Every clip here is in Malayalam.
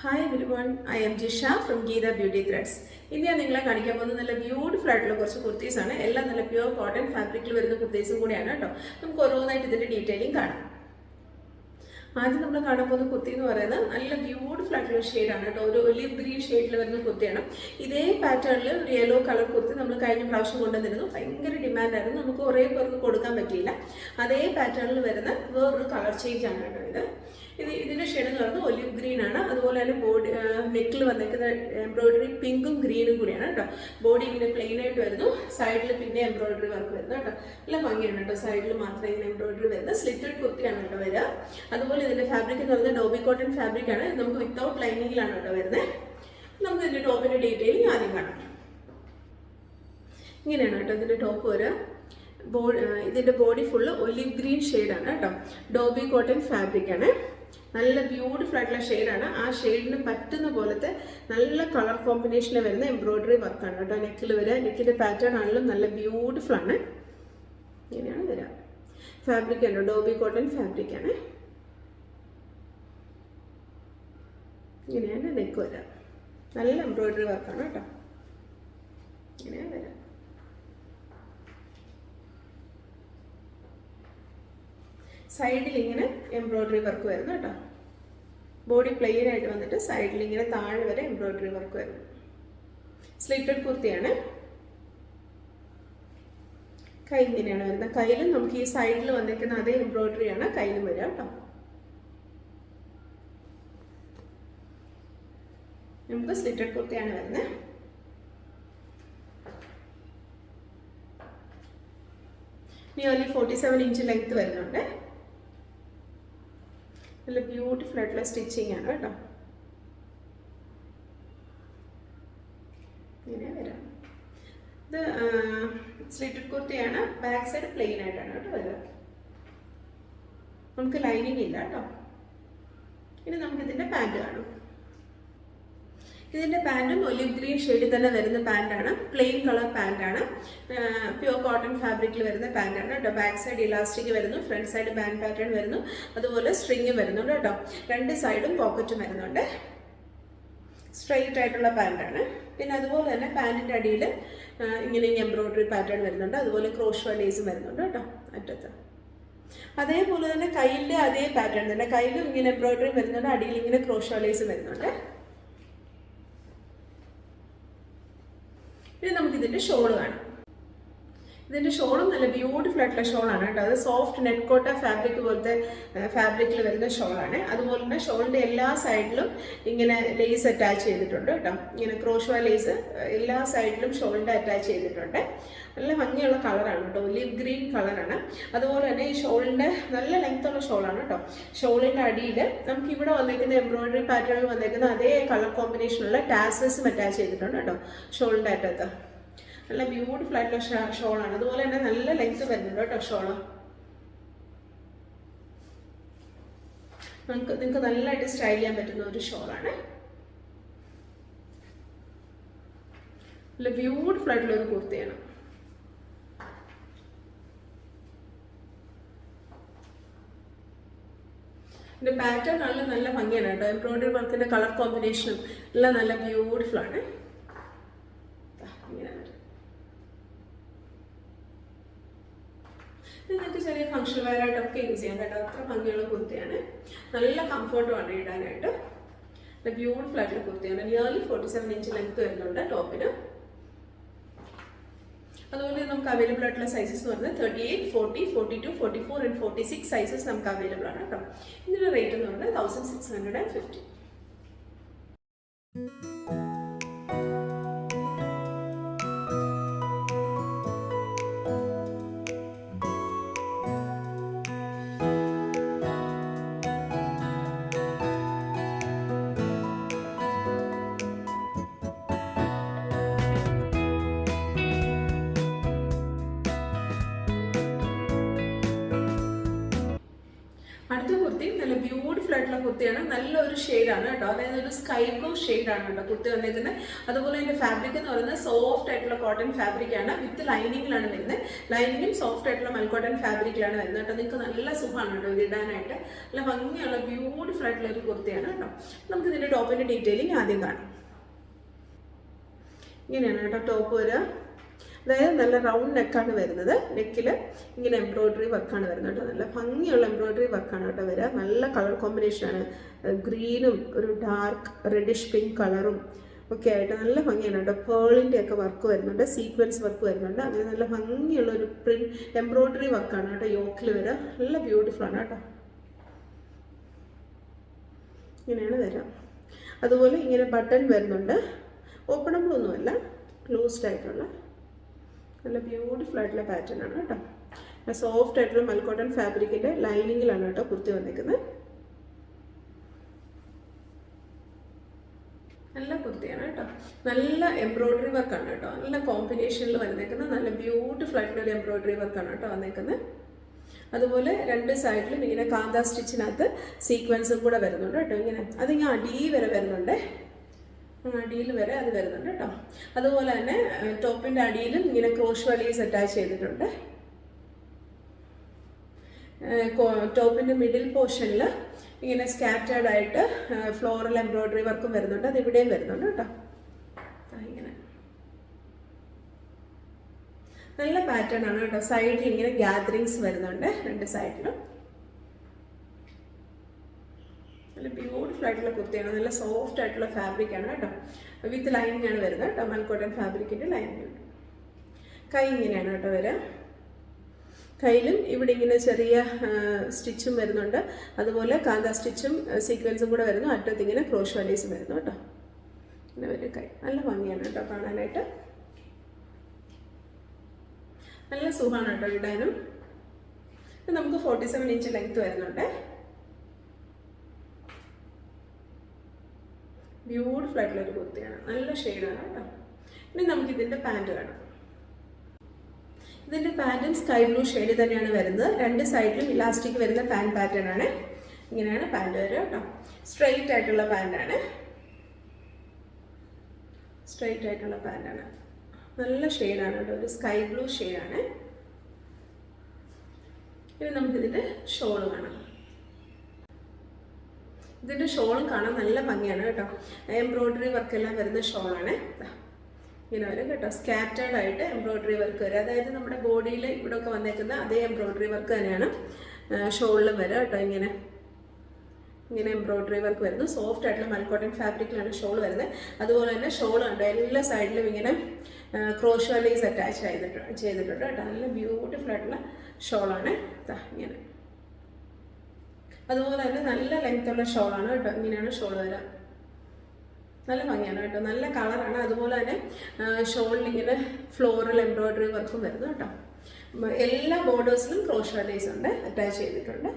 Hi everyone, I am Jisha from Geeta Beauty Threads. ഇന്ന് ഞാൻ നിങ്ങളെ കാണിക്കാൻ പോകുന്നത് നല്ല ബ്യൂട്ടിഫുൾ ആയിട്ടുള്ള കുറച്ച് കുർത്തീസ് ആണ്. എല്ലാം നല്ല പ്യുവർ കോട്ടൺ ഫാബ്രിക്കിൽ വരുന്ന കുർത്തീസും കൂടിയാണ് കേട്ടോ. നമുക്ക് ഓരോന്നായിട്ട് ഇതിന്റെ ഡീറ്റെയിലിംഗ് കാണാം. ആദ്യം നമ്മൾ കാണാൻ പോകുന്ന കുർത്തി എന്ന് പറയുന്നത് നല്ല ബ്യൂട്ടിഫുൾ ആയിട്ടുള്ള ഷെയ്ഡാണ് കേട്ടോ. ഒരു ഒലിവ് ഗ്രീൻ ഷെയ്ഡിൽ വരുന്ന കുർത്തിയാണ്. ഇതേ പാറ്റേണിൽ ഒരു യെല്ലോ കളർ കുർത്തി നമ്മൾ കഴിഞ്ഞ പ്രാവശ്യം കൊണ്ടുവന്നിരുന്നു. ഭയങ്കര ഡിമാൻഡായിരുന്നു, നമുക്ക് കുറേ പേർക്ക് കൊടുക്കാൻ പറ്റിയില്ല. അതേ പാറ്റേണിൽ വരുന്ന വേറൊരു കളർ ചേഞ്ച് ആണ് കേട്ടോ ഇത്. ഇതിന്റെ ഷെയ്ഡ് എന്ന് പറയുന്നത് ഒലിവ് ഗ്രീൻ ആണ്. അതുപോലെ തന്നെ ബോഡി നെക്കിൽ വന്നിരിക്കുന്ന എംബ്രോയിഡറി പിങ്കും ഗ്രീനും കൂടിയാണ് കേട്ടോ. ബോഡി ഇങ്ങനെ പ്ലെയിൻ ആയിട്ട് വരുന്നു, സൈഡിൽ പിന്നെ എംബ്രോയിഡറി വർക്ക് വരുന്നു കേട്ടോ. നല്ല ഭംഗിയാണ് കേട്ടോ. സൈഡിൽ മാത്രമേ ഇങ്ങനെ എംബ്രോയിഡറി വരുന്നത്. സ്ലിറ്റഡ് കുർത്തിയാണ് കേട്ടോ വരിക. അതുപോലെ ഇതിന്റെ ഫാബ്രിക് എന്ന് പറയുന്നത് ഡോബി കോട്ടൺ ഫാബ്രിക് ആണ്. നമുക്ക് വിത്തൗട്ട് ലൈനിങ്ങിലാണ് കേട്ടോ വരുന്നത്. നമുക്ക് ഇതിന്റെ ടോപ്പിന്റെ ഡീറ്റെയിലിംഗ് ആദ്യം കാണാം. ഇങ്ങനെയാണ് കേട്ടോ ഇതിന്റെ ടോപ്പ് വരിക. ഇതിന്റെ ബോഡി ഫുള്ള് ഒലിവ് ഗ്രീൻ ഷെയ്ഡാണ് കേട്ടോ. ഡോബി കോട്ടൺ ഫാബ്രിക് ആണ്. നല്ല ബ്യൂട്ടിഫുൾ ആയിട്ടുള്ള ഷെയ്ഡാണ്. ആ ഷെയ്ഡിന് പറ്റുന്ന പോലത്തെ നല്ല കളർ കോമ്പിനേഷനിൽ വരുന്ന എംബ്രോയിഡറി വർക്കാണ് കേട്ടോ. നെക്കിൽ വരിക. നെക്കിന്റെ പാറ്റേൺ ആണെങ്കിലും നല്ല ബ്യൂട്ടിഫുൾ ആണ്. ഇങ്ങനെയാണ് വരിക. ഫാബ്രിക് ആണ് ഡോബി കോട്ടൺ ഫാബ്രിക് ആണ്. ഇങ്ങനെയാണ് നെക്ക് വരിക. നല്ല എംബ്രോയിഡറി വർക്കാണ് കേട്ടോ. ഇങ്ങനെയാണ് വരിക. സൈഡിൽ ഇങ്ങനെ എംബ്രോയിഡറി വർക്ക് വരുന്നു കേട്ടോ. ബോഡി പ്ലെയിൻ ആയിട്ട് വന്നിട്ട് സൈഡിൽ ഇങ്ങനെ താഴെ വരെ എംബ്രോയിഡറി വർക്ക് വരുന്നു. സ്ലിറ്റഡ് കുർത്തിയാണ്. കൈ ഇങ്ങനെയാണ് വരുന്നത്. കയ്യിലും നമുക്ക് ഈ സൈഡിൽ വന്നിരിക്കുന്ന അതേ എംബ്രോയിഡറി ആണ് കയ്യിലും വരിക കേട്ടോ. നമുക്ക് സ്ലിറ്റഡ് കുർത്തിയാണ് വരുന്നത്. നിയർലി 47 ഇഞ്ച് ലെങ്ത് വരുന്നുണ്ട്. നല്ല ബ്യൂട്ടിഫുൾ ആയിട്ടുള്ള സ്റ്റിച്ചിങ് ആണ് കേട്ടോ. ഇങ്ങനെ വരാം. ഇത് സ്ലിറ്റഡ് കുർത്തിയാണ്. ബാക്ക് സൈഡ് പ്ലെയിൻ ആയിട്ടാണ് കേട്ടോ വരിക. നമുക്ക് ലൈനിങ് ഇല്ല കേട്ടോ. ഇനി നമുക്ക് ഇതിന്റെ പാൻറ് കാണും. ഇതിന്റെ പാൻറ്റും ഒലിവ് ഗ്രീൻ ഷെയ്ഡിൽ തന്നെ വരുന്ന പാൻറ്റാണ്. പ്ലെയിൻ കളർ പാൻറ്റാണ്. പ്യുവർ കോട്ടൺ ഫാബ്രിക്കിൽ വരുന്ന പാൻറ്റാണ് കേട്ടോ. ബാക്ക് സൈഡ് ഇലാസ്റ്റിക് വരുന്നു, ഫ്രണ്ട് സൈഡ് ബാൻഡ് പാറ്റേൺ വരുന്നു, അതുപോലെ സ്ട്രിങ് വരുന്നുണ്ട് കേട്ടോ. രണ്ട് സൈഡും പോക്കറ്റും വരുന്നുണ്ട്. സ്ട്രെയിറ്റ് ആയിട്ടുള്ള പാൻറ്റാണ്. പിന്നെ അതുപോലെ തന്നെ പാൻറ്റിൻ്റെ അടിയിൽ ഇങ്ങനെ എംബ്രോയിഡറി പാറ്റേൺ വരുന്നുണ്ട്. അതുപോലെ ക്രോഷ് ലേസും വരുന്നുണ്ട് കേട്ടോ അറ്റത്ത്. അതേപോലെ തന്നെ കയ്യിലെ അതേ പാറ്റേൺ തന്നെ. കയ്യിലും ഇങ്ങനെ എംബ്രോയിഡറി വരുന്നുണ്ട്, അടിയിൽ ഇങ്ങനെ ക്രോഷ് ലേസ് വരുന്നുണ്ട്. ഇനി നമുക്ക് ഇതിന്റെ ഷോൾ കാണാം. ഇതിന്റെ ഷോളും നല്ല ബ്യൂട്ടിഫുൾ ആയിട്ടുള്ള ഷോളാണ് കേട്ടോ. അത് സോഫ്റ്റ് നെറ്റ് കോട്ട ഫാബ്രിക് പോലത്തെ ഫാബ്രിക്കിൽ വരുന്ന ഷോളാണ്. അതുപോലെ തന്നെ ഷോളിന്റെ എല്ലാ സൈഡിലും ഇങ്ങനെ ലേസ് അറ്റാച്ച് ചെയ്തിട്ടുണ്ട് കേട്ടോ. ഇങ്ങനെ ക്രോഷ്വ ലേസ് എല്ലാ സൈഡിലും ഷോളിന്റെ അറ്റാച്ച് ചെയ്തിട്ടുണ്ട്. നല്ല ഭംഗിയുള്ള കളറാണ് കേട്ടോ. ഒലിവ് ഗ്രീൻ കളറാണ്. അതുപോലെ തന്നെ ഈ ഷോളിന്റെ നല്ല ലെങ്ത് ഉള്ള ഷോളാണ് കേട്ടോ. ഷോളിന്റെ അടിയിൽ നമുക്ക് ഇവിടെ വന്നിരിക്കുന്ന എംബ്രോയിഡറി പാറ്റേണിൽ വന്നിരിക്കുന്ന അതേ കളർ കോമ്പിനേഷനുള്ള ടാസൽസും അറ്റാച്ച് ചെയ്തിട്ടുണ്ട് കേട്ടോ ഷോളിന്റെ അറ്റത്ത്. നല്ല ബ്യൂട്ടിഫുൾ ആയിട്ടുള്ള ഷോളാണ്. അതുപോലെ തന്നെ നല്ല ലെങ്ത് വരുന്നുണ്ട് കേട്ടോ ഷോള്. നിങ്ങൾക്ക് നല്ലതായിട്ട് സ്റ്റൈൽ ചെയ്യാൻ പറ്റുന്ന ഒരു ഷോളാണ്. നല്ല ബ്യൂട്ടിഫുൾ ആയിട്ടുള്ള ഒരു കുർത്തിയാണ്. ഇതിന്റെ പാറ്റേൺ നല്ല ഭംഗിയാണ് കേട്ടോ. എംബ്രോയിഡറി വർക്കിന്റെ കളർ കോമ്പിനേഷനും എല്ലാം നല്ല ബ്യൂട്ടിഫുൾ ആണ്. നിങ്ങൾക്ക് ചെറിയ ഫംഗ്ഷൻ വെയർ ആയിട്ടൊക്കെ യൂസ് ചെയ്യാം കേട്ടോ. അത്ര ഭംഗിയുള്ള കുർത്തിയാണ്. നല്ല കംഫർട്ടുമാണ് ഇടാനായിട്ട്. നല്ല ബ്യൂട്ടിഫുൾ ആയിട്ടുള്ള കുർത്തിയാണ്. നിയർലി 47 ഇഞ്ച് ലെങ്ത് വരുന്നുണ്ട് ടോപ്പിന്. അതുപോലെ നമുക്ക് അവൈലബിൾ ആയിട്ടുള്ള സൈസസ് എന്ന് പറയുന്നത് 38, 40, 42, 44 ആൻഡ് 46 സൈസസ് നമുക്ക് അവൈലബിൾ ആണ് കേട്ടോ. ഇതിന്റെ റേറ്റ് എന്ന് പറയുന്നത് 1650. അടുത്ത കുർത്തി നല്ല ബ്യൂട്ടിഫുൾ ആയിട്ടുള്ള കുർത്തിയാണ്, നല്ലൊരു ഷെയ്ഡാണ് കേട്ടോ. അതായത് ഒരു സ്കൈ ബ്ലൂ ഷെയ്ഡാണ് കേട്ടോ കുർത്തി വന്നിരിക്കുന്നത്. അതുപോലെ അതിൻ്റെ ഫാബ്രിക് എന്ന് പറയുന്നത് സോഫ്റ്റ് ആയിട്ടുള്ള കോട്ടൺ ഫാബ്രിക് ആണ്, വിത്ത് ലൈനിങ്ങിലാണ് വരുന്നത്. ലൈനിങ്ങും സോഫ്റ്റ് ആയിട്ടുള്ള മൽക്കോട്ടൺ ഫാബ്രിക്കിലാണ് വരുന്നത് കേട്ടോ. നിങ്ങൾക്ക് നല്ല സുഖമാണ് കേട്ടോ ഇടാനായിട്ട്. നല്ല ഭംഗിയുള്ള ബ്യൂട്ടിഫുൾ ആയിട്ടുള്ള ഒരു കുർത്തിയാണ് കേട്ടോ. നമുക്ക് ഇതിൻ്റെ ടോപ്പിൻ്റെ ഡീറ്റെയിലിംഗ് ആദ്യം കാണാം. ഇങ്ങനെയാണ് കേട്ടോ ടോപ്പ് വരിക. അതായത് നല്ല റൗണ്ട് നെക്കാണ് വരുന്നത്. നെക്കിൽ ഇങ്ങനെ എംബ്രോയ്ഡറി വർക്കാണ് വരുന്നത് കേട്ടോ. നല്ല ഭംഗിയുള്ള എംബ്രോയ്ഡറി വർക്കാണ് കേട്ടോ വരിക. നല്ല കളർ കോമ്പിനേഷനാണ്, ഗ്രീനും ഒരു ഡാർക്ക് റെഡിഷ് പിങ്ക് കളറും ഒക്കെ ആയിട്ട് നല്ല ഭംഗിയാണ് കേട്ടോ. പേളിൻ്റെ ഒക്കെ വർക്ക് വരുന്നുണ്ട്, സീക്വൻസ് വർക്ക് വരുന്നുണ്ട്. അങ്ങനെ നല്ല ഭംഗിയുള്ള ഒരു പ്രിന്റ് എംബ്രോയ്ഡറി വർക്കാണ് കേട്ടോ യോക്കിൽ വരിക. നല്ല ബ്യൂട്ടിഫുൾ ആണ് കേട്ടോ. ഇങ്ങനെയാണ് വരിക. അതുപോലെ ഇങ്ങനെ ബട്ടൺ വരുന്നുണ്ട്. ഓപ്പണബിൾ ഒന്നുമല്ല, ക്ലോസ്ഡ് ആയിട്ടുള്ള നല്ല ബ്യൂട്ടിഫുൾ ആയിട്ടുള്ള പാറ്റേൺ ആണ് കേട്ടോ. സോഫ്റ്റ് ആയിട്ടുള്ള മൽക്കോട്ടൺ ഫാബ്രിക്കിൻ്റെ ലൈനിങ്ങിലാണ് കേട്ടോ കുർത്തി വന്നിരിക്കുന്നത്. നല്ല കുർത്തിയാണ് കേട്ടോ. നല്ല എംബ്രോയ്ഡറി വർക്കാണ് കേട്ടോ. നല്ല കോമ്പിനേഷനിൽ വന്നേക്കുന്നത് നല്ല ബ്യൂട്ടിഫുൾ ആയിട്ടുള്ള ഒരു എംബ്രോയ്ഡറി വർക്കാണ് കേട്ടോ വന്നേക്കുന്നത്. അതുപോലെ രണ്ട് സൈഡിലും ഇങ്ങനെ കാന്ത സ്റ്റിച്ചിനകത്ത് സീക്വൻസും കൂടെ വരുന്നുണ്ട് കേട്ടോ. ഇങ്ങനെ അതിങ്ങനെ അടി വരെ വരുന്നുണ്ട്, അടിയിൽ വരെ അത് വരുന്നുണ്ട് കേട്ടോ. അതുപോലെ തന്നെ ടോപ്പിൻ്റെ അടിയിലും ഇങ്ങനെ ക്രോഷ് വലീസ് അറ്റാച്ച് ചെയ്തിട്ടുണ്ട്. ടോപ്പിൻ്റെ മിഡിൽ പോർഷനിൽ ഇങ്ങനെ സ്കാറ്റേർഡ് ആയിട്ട് ഫ്ലോറൽ എംബ്രോയ്ഡറി വർക്കും വരുന്നുണ്ട്. അത് ഇവിടെയും വരുന്നുണ്ട് കേട്ടോ. ഇങ്ങനെ നല്ല പാറ്റേൺ ആണ് കേട്ടോ. സൈഡിൽ ഇങ്ങനെ ഗ്യാദറിങ്സ് വരുന്നുണ്ട് രണ്ട് സൈഡിലും. നല്ല ബ്യൂട്ടിഫുൾ ആയിട്ടുള്ള കുർത്തിയാണ്. നല്ല സോഫ്റ്റ് ആയിട്ടുള്ള ഫാബ്രിക് ആണ് കേട്ടോ. വിത്ത് ലൈനിങ് ആണ് വരുന്നത് കേട്ടോ. മൽക്കോട്ടൺ ഫാബ്രിക്കിൻ്റെ ലൈനിങ് ഉണ്ട്. കൈ ഇങ്ങനെയാണ് കേട്ടോ വരിക. കയ്യിലും ഇവിടെ ഇങ്ങനെ ചെറിയ സ്റ്റിച്ചും വരുന്നുണ്ട്. അതുപോലെ കാന്ത സ്റ്റിച്ചും സീക്വൻസും കൂടെ വരുന്നു. അറ്റത്ത് ഇങ്ങനെ ക്രോഷ് വലീസും വരുന്നു കേട്ടോ. ഇങ്ങനെ വരും കൈ. നല്ല ഭംഗിയാണ് കേട്ടോ കാണാനായിട്ട്. നല്ല സുഖമാണ് കേട്ടോ ഇടാനും. നമുക്ക് 47 ഇഞ്ച് ലെങ്ത് വരുന്നുണ്ട്. ബ്യൂട്ടിഫുൾ ആയിട്ടുള്ള ഒരു കുർത്തിയാണ്, നല്ല ഷെയ്ഡാണ് കേട്ടോ. ഇനി നമുക്ക് ഇതിൻ്റെ പാൻറ് കാണാം. ഇതിൻ്റെ പാൻറ്റും സ്കൈ ബ്ലൂ ഷെയ്ഡ് തന്നെയാണ് വരുന്നത്. രണ്ട് സൈഡിലും ഇലാസ്റ്റിക് വരുന്ന പാൻറ് പാറ്റേൺ ആണ്. ഇങ്ങനെയാണ് പാൻറ് വരിക കേട്ടോ. സ്ട്രെയിറ്റ് ആയിട്ടുള്ള പാൻറ്റാണ്, സ്ട്രെയിറ്റ് ആയിട്ടുള്ള പാൻറ്റാണ്. നല്ല ഷെയ്ഡാണ് കേട്ടോ, ഒരു സ്കൈ ബ്ലൂ ഷെയ്ഡാണ്. ഇനി നമുക്കിതിൻ്റെ ഷോള് കാണാം. ഇതിൻ്റെ ഷോളും കാണാൻ നല്ല ഭംഗിയാണ് കേട്ടോ. എംബ്രോയ്ഡറി വർക്കെല്ലാം വരുന്ന ഷോളാണ്. ഇങ്ങനെ വരും കേട്ടോ. സ്കാറ്റേർഡ് ആയിട്ട് എംബ്രോയ്ഡറി വർക്ക് വരും. അതായത് നമ്മുടെ ബോഡിയിൽ ഇവിടെ ഒക്കെ വന്നേക്കുന്ന അതേ എംബ്രോയ്ഡറി വർക്ക് തന്നെയാണ് ഷോളിലും വരിക കേട്ടോ. ഇങ്ങനെ ഇങ്ങനെ എംബ്രോയ്ഡറി വർക്ക് വരുന്നു. സോഫ്റ്റ് ആയിട്ടുള്ള മൽക്കോട്ടൺ ഫാബ്രിക്കിലാണ് ഷോൾ വരുന്നത്. അതുപോലെ തന്നെ ഷോൾ ഉണ്ട് എല്ലാ സൈഡിലും ഇങ്ങനെ ക്രോഷ് വലീസ് അറ്റാച്ച് ചെയ്തിട്ടുണ്ട് കേട്ടോ. നല്ല ബ്യൂട്ടിഫുൾ ആയിട്ടുള്ള ഷോളാണ് ഇങ്ങനെ. അതുപോലെ തന്നെ നല്ല ലെങ്ത്തുള്ള ഷോളാണ് കേട്ടോ. ഇങ്ങനെയാണ് ഷോൾ വരിക. നല്ല ഭംഗിയാണ് കേട്ടോ, നല്ല കളറാണ്. അതുപോലെ തന്നെ ഷോളിൽ ഇങ്ങനെ ഫ്ലോറൽ എംബ്രോയ്ഡറി വർക്കും വരുന്നു കേട്ടോ. എല്ലാ ബോർഡേഴ്സിലും ക്രോഷ് വലീസ് ഉണ്ട്, അറ്റാച്ച് ചെയ്തിട്ടുണ്ട്.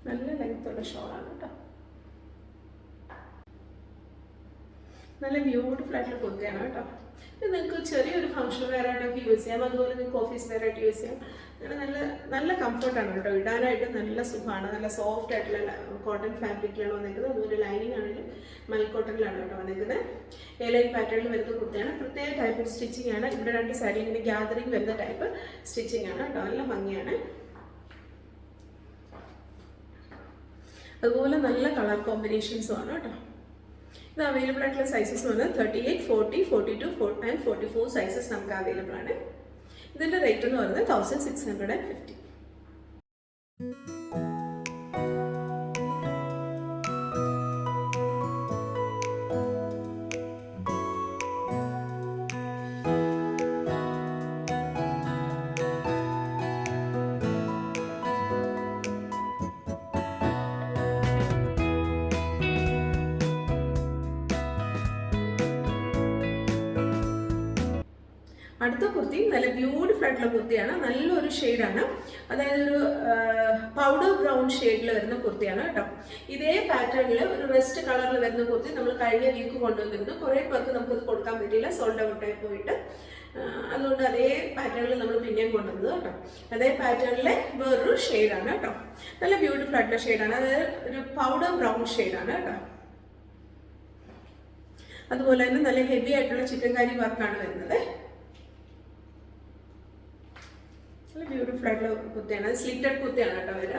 നല്ല ലെങ്ത്തുള്ള ഷോളാണ് കേട്ടോ. നല്ല ബ്യൂട്ടിഫുൾ ആയിട്ടുള്ള കുർത്തിയാണ് കേട്ടോ. ഇത് നിങ്ങൾക്ക് ചെറിയൊരു ഫംഗ്ഷൻ വെയർ ആയിട്ടൊക്കെ യൂസ് ചെയ്യാം. അതുപോലെ നിങ്ങൾക്ക് ഓഫീസ് വെയർ ആയിട്ട് യൂസ് ചെയ്യാം. അങ്ങനെ നല്ല കംഫർട്ടാണ് കേട്ടോ. ഇടാനായിട്ട് നല്ല സുഖമാണ്. നല്ല സോഫ്റ്റ് ആയിട്ടുള്ള കോട്ടൺ ഫാബ്രിക്കിലാണ് വന്നിരിക്കുന്നത്. അതുപോലെ ലൈനിങ് ആണെങ്കിലും മൽക്കോട്ടണിലാണ് കേട്ടോ വന്നിരിക്കുന്നത്. എലൈൻ പാറ്റേണിൽ വരുന്ന കുർത്തിയാണ്. പ്രത്യേക ടൈപ്പ് സ്റ്റിച്ചിങ് ആണ്. ഇവിടെ രണ്ട് സൈഡിൽ ഇങ്ങനെ ഗ്യാദറിങ് വരുന്ന ടൈപ്പ് സ്റ്റിച്ചിങ് ആണ് കേട്ടോ. നല്ല ഭംഗിയാണ്. അതുപോലെ നല്ല കളർ കോമ്പിനേഷൻസും ആണ് കേട്ടോ. ഇത് അവൈലബിൾ ആയിട്ടുള്ള സൈസസ് എന്ന് പറഞ്ഞാൽ 38, 40, 42 ആൻഡ് 44 സൈസസ് നമുക്ക് അവൈലബിൾ ആണ്. ഇതിൻ്റെ റേറ്റ് എന്ന് പറയുന്നത് 1650. അടുത്ത കുർത്തി നല്ല ബ്യൂട്ടിഫുൾ ആയിട്ടുള്ള കുർത്തിയാണ്. നല്ലൊരു ഷെയ്ഡാണ്. അതായത് ഒരു പൗഡർ ബ്രൗൺ ഷെയ്ഡിൽ വരുന്ന കുർത്തിയാണ് കേട്ടോ. ഇതേ പാറ്റേണിൽ ഒരു റെസ്റ്റ് കളറിൽ വരുന്ന കുർത്തി നമ്മൾ കഴിഞ്ഞ വീക്ക് കൊണ്ടുവന്നിരുന്നു. കുറേ പേർക്ക് നമുക്കത് കൊടുക്കാൻ പറ്റിയില്ല, സോൾഡ് ഔട്ടായി പോയിട്ട്. അതുകൊണ്ട് അതേ പാറ്റേണിൽ നമ്മൾ പിന്നെയും കൊണ്ടുവന്നത് കേട്ടോ. അതേ പാറ്റേണിലെ വേറൊരു ഷെയ്ഡാണ് കേട്ടോ. നല്ല ബ്യൂട്ടിഫുൾ ആയിട്ടുള്ള ഷെയ്ഡാണ്. അത് ഒരു പൗഡർ ബ്രൗൺ ഷെയ്ഡാണ് കേട്ടോ. അതുപോലെ തന്നെ നല്ല ഹെവി ആയിട്ടുള്ള ചിക്കൻകാരി വർക്കാണ് വരുന്നത്. നല്ല ബ്യൂട്ടിഫുൾ ആയിട്ടുള്ള കുത്തിയാണ്. അത് സ്ലിറ്റഡ് കുത്തിയാണ് കേട്ടോ വരിക.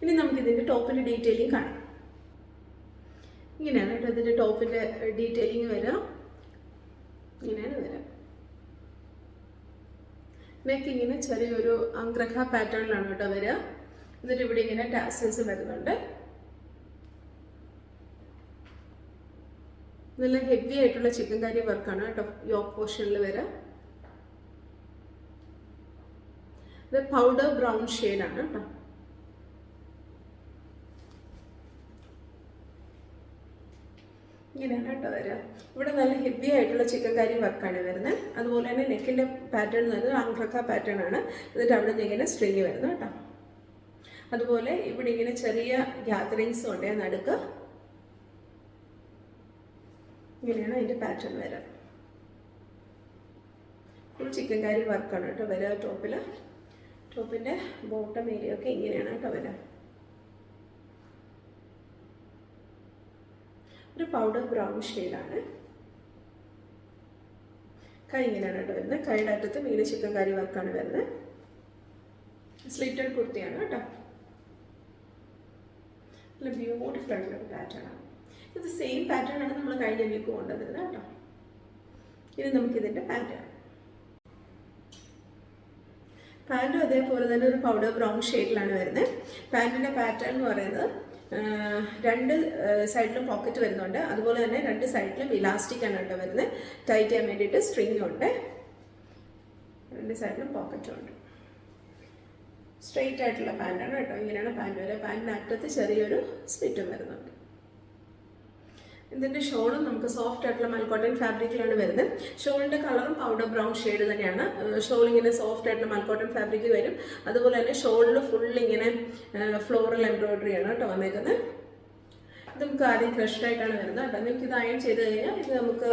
ഇനി നമുക്ക് ഇതിന്റെ ടോപ്പിന്റെ ഡീറ്റെയിലിംഗ് കാണാം. ഇങ്ങനെയാണ് കേട്ടോ ഇതിന്റെ ടോപ്പിന്റെ ഡീറ്റെയിലിംഗ് വരിക. ഇങ്ങനെയാണ് വരിക. നെക്ക് ഇങ്ങനെ ചെറിയൊരു അംഗ്രഖ പാറ്റേണിലാണ് കേട്ടോ വരിക. എന്നിട്ട് ഇവിടെ ഇങ്ങനെ ടാസൽസ് വരുന്നുണ്ട്. നല്ല ഹെവി ആയിട്ടുള്ള ചിക്കൻകാരി വർക്കാണ് കേട്ടോ യോക്ക് പോർഷനിൽ വരിക. ഇത് പൗഡർ ബ്രൗൺ ഷെയ്ഡാണ് കേട്ടോ. ഇങ്ങനെയാണ് കേട്ടോ വരിക. ഇവിടെ നല്ല ഹെവി ആയിട്ടുള്ള ചിക്കൻകാരി വർക്കാണ് വരുന്നത്. അതുപോലെ തന്നെ നെക്കിൻ്റെ പാറ്റേൺ എന്ന് പറയുന്നത് അംഗ്രഖ പാറ്റേൺ ആണ്. എന്നിട്ട് അവിടെ നിന്ന് ഇങ്ങനെ സ്ട്രിങ് വരുന്നു കേട്ടോ. അതുപോലെ ഇവിടെ ഇങ്ങനെ ചെറിയ ഗ്യാതറിങ്സും ഉണ്ട് നടുക്ക്. ഇങ്ങനെയാണ് അതിൻ്റെ പാറ്റേൺ വരിക. ഫുൾ ചിക്കൻകാരി വർക്കാണ് കേട്ടോ വരിക ടോപ്പിൽ. ടോപ്പിൻ്റെ ബോട്ടം ഏരിയ ഒക്കെ ഇങ്ങനെയാണ് കേട്ടോ വരിക. ഒരു പൗഡർ ബ്രൗൺ ഷെയ്ഡാണ്. കൈ ഇങ്ങനെയാണ് കേട്ടോ വരുന്നത്. കൈയുടെ അറ്റത്ത് ഇങ്ങനെ ചിക്കൻകാരി വർക്കാണ് വരുന്നത്. സ്ലിറ്റഡ് കുർത്തിയാണ് കേട്ടോ. നല്ല ബ്യൂട്ടിഫുൾ ആയിട്ടുള്ള പാറ്റേൺ ആണ്. ഇത് സെയിം പാറ്റേൺ ആണ് നമ്മൾ കഴിഞ്ഞ വീക്ക് കൊണ്ടുവരുന്നത് കേട്ടോ. ഇനി നമുക്കിതിൻ്റെ പാൻറ്റും അതേപോലെ തന്നെ ഒരു പൗഡർ ബ്രൗൺ ഷെയ്ഡിലാണ് വരുന്നത്. പാൻറ്റിൻ്റെ പാറ്റേൺ എന്ന് പറയുന്നത് രണ്ട് സൈഡിലും പോക്കറ്റ് വരുന്നുണ്ട്. അതുപോലെ തന്നെ രണ്ട് സൈഡിലും ഇലാസ്റ്റിക് ആണ് കേട്ടോ വരുന്നത്. ടൈറ്റ് ചെയ്യാൻ വേണ്ടിയിട്ട് സ്ട്രിങ് ഉണ്ട്. രണ്ട് സൈഡിലും പോക്കറ്റും ഉണ്ട്. സ്ട്രെയിറ്റ് ആയിട്ടുള്ള പാൻറ്റാണ് കേട്ടോ. ഇങ്ങനെയാണ് പാൻറ്റ് വരിക. പാൻറ്റിന് അറ്റത്ത് ചെറിയൊരു സ്ലിറ്റും വരുന്നുണ്ട്. ഇതിൻ്റെ ഷോളും നമുക്ക് സോഫ്റ്റ് ആയിട്ടുള്ള മൽക്കോട്ടൺ ഫാബ്രിക്കിലാണ് വരുന്നത്. ഷോളിൻ്റെ കളറും പൗഡർ ബ്രൗൺ ഷെയ്ഡ് തന്നെയാണ്. ഷോൾ ഇങ്ങനെ സോഫ്റ്റ് ആയിട്ടുള്ള മൽക്കോട്ടൺ ഫാബ്രിക് വരും. അതുപോലെ തന്നെ ഷോളിൽ ഫുൾ ഇങ്ങനെ ഫ്ലോറൽ എംബ്രോയിഡറി ആണ് കേട്ടോ വന്നേക്കുന്നത്. ഇത് നമുക്ക് ആദ്യം ക്രഷ്ഡ് ആയിട്ടാണ് വരുന്നത് കേട്ടോ. നിങ്ങൾക്ക് ഇത് അയൺ ചെയ്ത് കഴിഞ്ഞാൽ ഇത് നമുക്ക്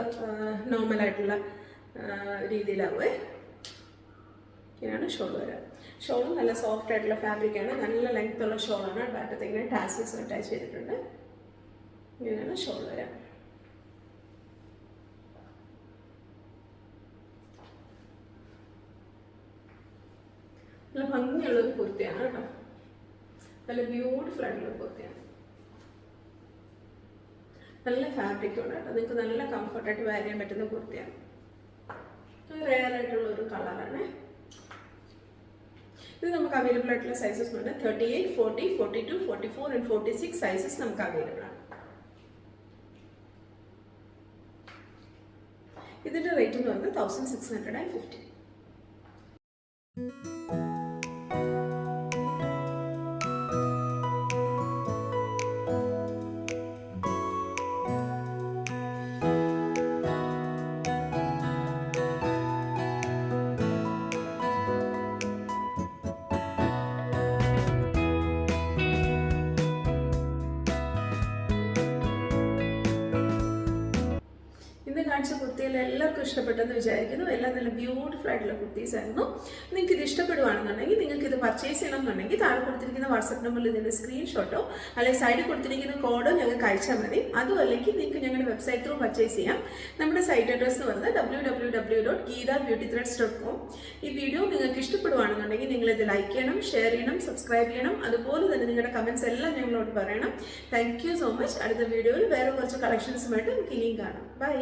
നോർമലായിട്ടുള്ള രീതിയിലാവുമേ. ഇങ്ങനെയാണ് ഷോൾ വരിക. ഷോളും നല്ല സോഫ്റ്റ് ആയിട്ടുള്ള ഫാബ്രിക്കാണ്. നല്ല ലെങ്ത് ഉള്ള ഷോളാണ്. ബാറ്റത്ത് ഇങ്ങനെ ടാസൽസ് അറ്റാച്ച് ചെയ്തിട്ടുണ്ട്. ഇങ്ങനെയാണ് ഷോൾ വരാം. നല്ല ഭംഗിയുള്ളൊരു കുർത്തിയാണ് കേട്ടോ. നല്ല ബ്യൂട്ടിഫുൾ ആയിട്ടുള്ള കുർത്തിയാണ്. നല്ല ഫാബ്രിക് ഉണ്ട് കേട്ടോ. നിങ്ങൾക്ക് നല്ല കംഫർട്ടായിട്ട് വെയർ ചെയ്യാൻ പറ്റുന്ന കുർത്തിയാണ്. റെയർ ആയിട്ടുള്ള ഒരു കളറാണ്. ഇത് നമുക്ക് അവൈലബിൾ ആയിട്ടുള്ള സൈസസ് ഉണ്ട്. 38, 40, 42, 44 and 46 സൈസസ് നമുക്ക് അവൈലബിൾ ആണ്. ഇതിൻ്റെ റേറ്റ് എന്ന് പറയുന്നത് 1650. ഇന്ന് കാണിച്ച കുർത്തിയിൽ എല്ലാവർക്കും ഇഷ്ടപ്പെട്ടെന്ന് വിചാരിക്കുന്നു. എല്ലാം നല്ല ബ്യൂട്ടിഫുൾ ആയിട്ടുള്ള കുർത്തീസ് ആയിരുന്നു. നിങ്ങൾക്ക് ഇത് ഇഷ്ടപ്പെടുവാണെന്നുണ്ടെങ്കിൽ നിങ്ങൾക്ക് ഇത് പർച്ചേസ് ചെയ്യണമെന്നുണ്ടെങ്കിൽ താഴെ കൊടുത്തിരിക്കുന്ന വാട്സപ്പ് നമ്പറിൽ ഇതിൻ്റെ സ്ക്രീൻഷോട്ടോ അല്ലെങ്കിൽ സൈഡിൽ കൊടുത്തിരിക്കുന്ന കോഡോ ഞങ്ങൾക്ക് അയച്ചാൽ മതി. അതും അല്ലെങ്കിൽ നിങ്ങൾക്ക് ഞങ്ങളുടെ വെബ്സൈറ്റ് ത്രൂ പർച്ചേസ് ചെയ്യാം. നമ്മുടെ സൈറ്റ് അഡ്രസ്സ് എന്ന് പറയുന്നത് www.geethabeautythreads.com. ഈ വീഡിയോ നിങ്ങൾക്ക് ഇഷ്ടപ്പെടുവാണെന്നുണ്ടെങ്കിൽ നിങ്ങളിത് ലൈക്ക് ചെയ്യണം, ഷെയർ ചെയ്യണം, സബ്സ്ക്രൈബ് ചെയ്യണം. അതുപോലെ തന്നെ നിങ്ങളുടെ കമൻറ്റ്സ് എല്ലാം ഞങ്ങളോട് പറയണം. Thank you so much. അടുത്ത വീഡിയോയിൽ വേറെ കുറച്ച് കളക്ഷൻസുമായിട്ട് നമുക്ക് ഇനിയും കാണാം. ബൈ.